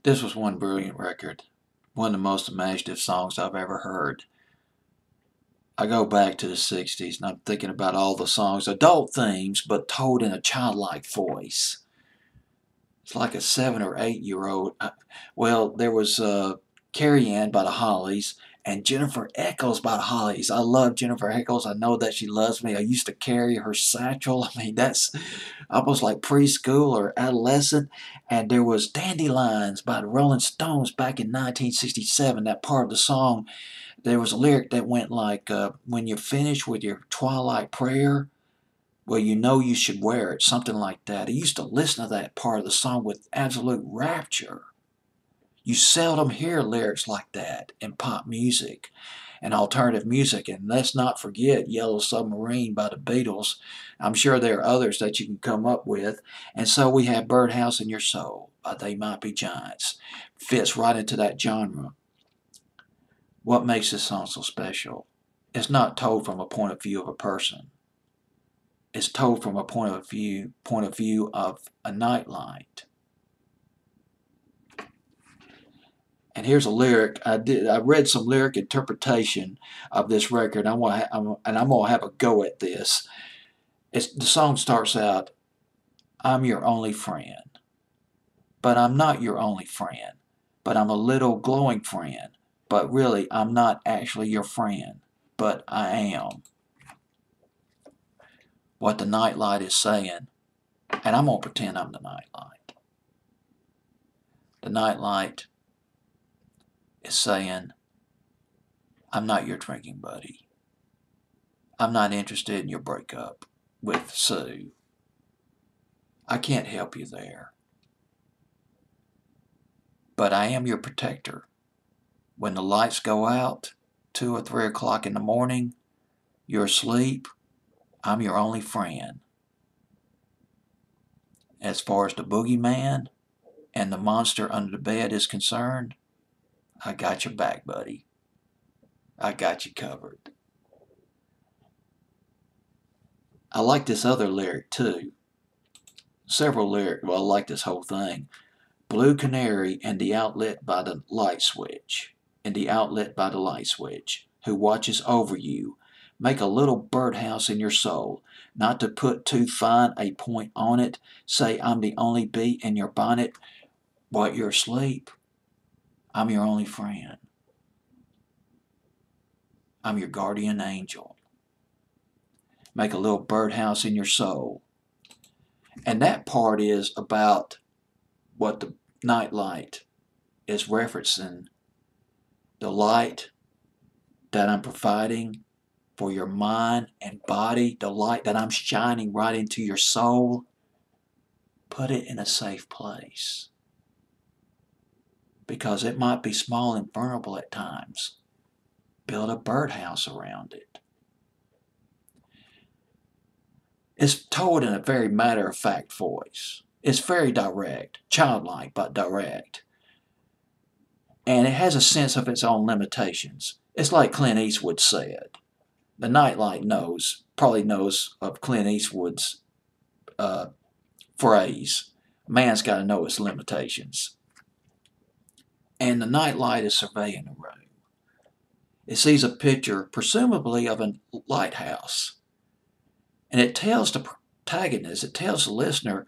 This was one brilliant record, one of the most imaginative songs I've ever heard. I go back to the 60s and I'm thinking about all the songs, adult themes, but told in a childlike voice. It's like a 7 or 8 year old. Well, there was Carrie Ann by the Hollies and Jennifer Eccles by the Hollies. I love Jennifer Eccles. I know that she loves me. I used to carry her satchel. I mean, that's almost like preschool or adolescent. And there was Dandelions by the Rolling Stones back in 1967. That part of the song, there was a lyric that went like, when you're finished with your twilight prayer, well, you know you should wear it, something like that. I used to listen to that part of the song with absolute rapture. You seldom hear lyrics like that in pop music and alternative music. And let's not forget Yellow Submarine by the Beatles. I'm sure there are others that you can come up with. And so we have Birdhouse in Your Soul by They Might Be Giants. Fits right into that genre. What makes this song so special? It's not told from a point of view of a person. It's told from a point of view of a nightlight. And here's a lyric. I read some lyric interpretation of this record. I'm gonna have a go at this. The song starts out, "I'm your only friend, but I'm not your only friend, but I'm a little glowing friend, but really I'm not actually your friend, but I am." What the nightlight is saying, and I'm gonna pretend I'm the nightlight. The nightlight is saying, I'm not your drinking buddy. I'm not interested in your breakup with Sue. I can't help you there. But I am your protector. When the lights go out, 2 or 3 o'clock in the morning, you're asleep, I'm your only friend. As far as the boogeyman and the monster under the bed is concerned, I got your back, buddy. I got you covered. I like this other lyric too. Several lyrics, well, I like this whole thing. Blue canary and the outlet by the light switch, and the outlet by the light switch, who watches over you. Make a little birdhouse in your soul, not to put too fine a point on it. Say I'm the only bee in your bonnet, but you're asleep. I'm your only friend. I'm your guardian angel. Make a little birdhouse in your soul. And that part is about what the nightlight is referencing, the light that I'm providing for your mind and body, the light that I'm shining right into your soul. Put it in a safe place. Because it might be small and vulnerable at times. Build a birdhouse around it. It's told in a very matter-of-fact voice. It's very direct, childlike but direct. And it has a sense of its own limitations. It's like Clint Eastwood said. The nightlight probably knows of Clint Eastwood's phrase, man's got to know its limitations. And the nightlight is surveying the room. It sees a picture, presumably of a lighthouse. And it tells the protagonist, it tells the listener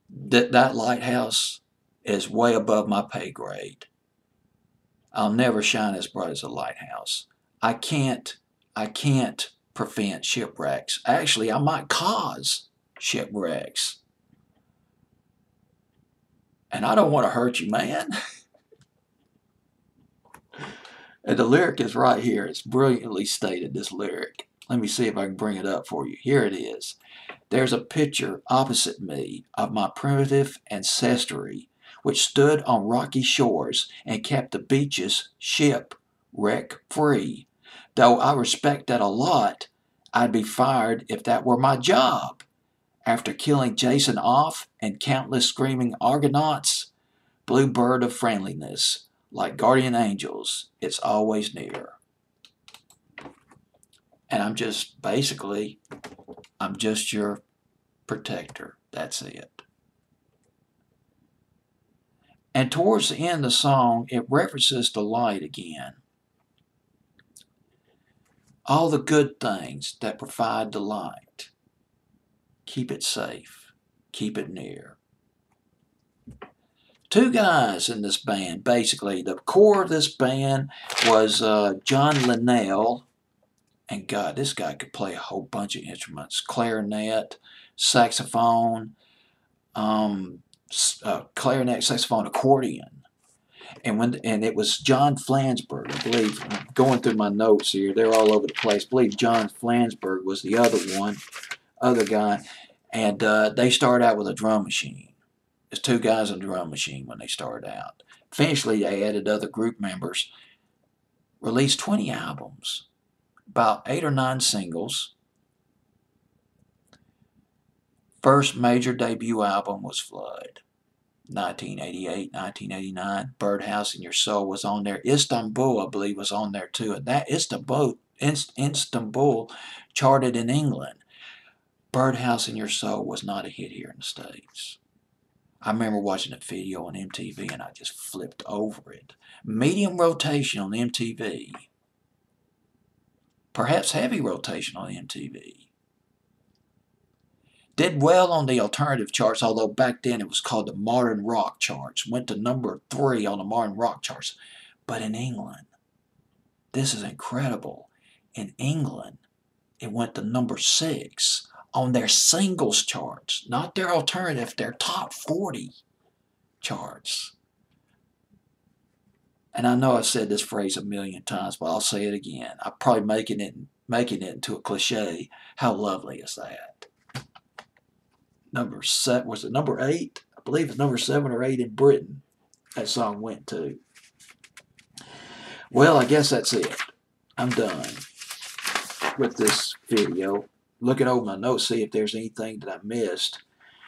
that that lighthouse is way above my pay grade. I'll never shine as bright as a lighthouse. I can't prevent shipwrecks. Actually, I might cause shipwrecks. And I don't want to hurt you, man. And the lyric is right here. It's brilliantly stated, this lyric. Let me see if I can bring it up for you. Here it is. There's a picture opposite me of my primitive ancestry, which stood on rocky shores and kept the beaches shipwreck free. Though I respect that a lot, I'd be fired if that were my job. After killing Jason off and countless screaming Argonauts, blue bird of friendliness, like guardian angels, it's always near. And I'm just your protector. That's it. And towards the end of the song, it references the light again. All the good things that provide the light. Keep it safe. Keep it near. Two guys in this band, basically. The core of this band was John Linnell. And God, this guy could play a whole bunch of instruments. Clarinet, saxophone, clarinet, saxophone, accordion. And it was John Flansburgh, I believe. I'm going through my notes here, they're all over the place. I believe John Flansburgh was the other guy. And they started out with a drum machine. There's two guys on a drum machine when they started out. Eventually, they added other group members, released 20 albums, about 8 or 9 singles. First major debut album was Flood. 1988, 1989. Birdhouse in Your Soul was on there. Istanbul, I believe, was on there too. And that Istanbul charted in England. Birdhouse in Your Soul was not a hit here in the States. I remember watching a video on MTV and I just flipped over it. Medium rotation on MTV. Perhaps heavy rotation on MTV. Did well on the alternative charts, although back then it was called the modern rock charts. Went to number 3 on the modern rock charts. But in England, this is incredible. In England, it went to number 6 on their singles charts. Not their alternative, their top 40 charts. And I know I've said this phrase a million times, but I'll say it again. I'm probably making it into a cliche. How lovely is that? Number 7, was it number 8? I believe it's number 7 or 8 in Britain. That song went to. Well, I guess that's it. I'm done with this video. Looking over my notes, see if there's anything that I missed.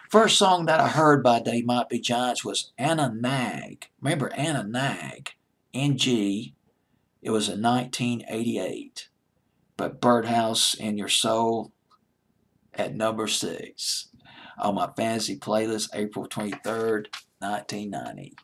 First song that I heard by They Might Be Giants was Anna Nag. Remember Anna Nag? NG. It was in 1988. But Birdhouse in Your Soul at number 6 on my fantasy playlist, April 23rd, 1990.